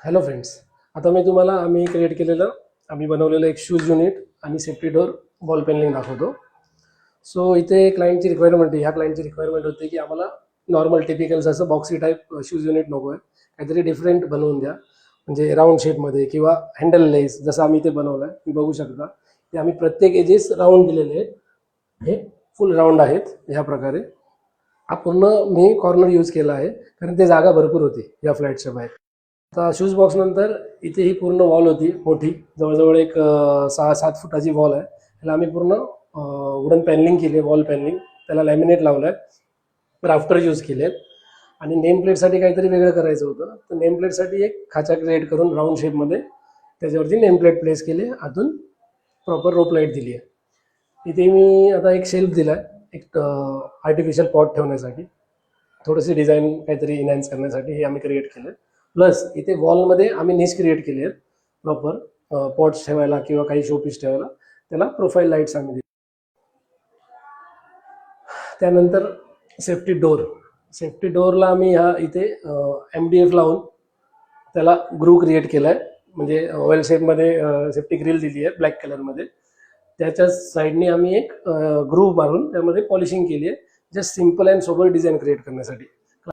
Hello friends, आता मी तुम्हाला आम्ही बनवलेलं एक शूज युनिट आणि सेफ्टी डोर वॉल पॅनलिंग दाखवतो. सो इथे क्लायंटची रिक्वायरमेंट आहे. ह्या क्लायंटची रिक्वायरमेंट होती की आम्हाला नॉर्मल टिपिकल असं बॉक्सी टाईप शूज युनिट नको आहे, काहीतरी डिफरंट बनवून द्या. म्हणजे राऊंड शेपमध्ये किंवा हँडल लेस जसं आम्ही ते बनवलं आहे, तुम्ही बघू शकता. ते आम्ही प्रत्येक एजेस राऊंड दिलेले आहेत. हे फुल राऊंड आहेत ह्या प्रकारे. हा पूर्ण मी कॉर्नर यूज केला आहे कारण ते जागा भरपूर होती या फ्लॅटच्या बाहेर. आता शूज बॉक्स नंतर इथे ही पूर्ण वॉल होती मोठी, जवळजवळ एक 6-7 फुटाची वॉल आहे. त्याला आम्ही पूर्ण वुडन पॅनलिंग केली आहे, वॉल पॅनलिंग. त्याला लॅमिनेट लावलं आहे, राफ्टर यूज केले आहेत. आणि नेम प्लेटसाठी काहीतरी वेगळं करायचं होतं, तर नेम प्लेटसाठी एक खाचा क्रिएट करून राऊंड शेपमध्ये त्याच्यावरती नेम प्लेट प्लेस केली, आतून प्रॉपर रोप लाईट दिली आहे. इथे मी आता एक शेल्फ दिला आहे, एक आर्टिफिशियल पॉट ठेवण्यासाठी, थोडीशी डिझाईन काहीतरी इनहॅन्स करण्यासाठी हे आम्ही क्रिएट केलं. प्लस इथे वॉलमध्ये आम्ही निश क्रिएट केले आहेत प्रॉपर पॉट्स ठेवायला किंवा काही शोपीस ठेवायला. त्याला प्रोफाईल लाईट्स आम्ही दिले. त्यानंतर सेफ्टी डोरला आम्ही ह्या इथे MDF लावून त्याला ग्रू क्रिएट केला आहे. म्हणजे ऑइल शेपमध्ये सेफ्टी ग्रिल दिली आहे ब्लॅक कलरमध्ये. त्याच्या साईडने आम्ही एक ग्रूव्ह मारून त्यामध्ये पॉलिशिंग केली आहे, just simple and sober design create करण्यासाठी.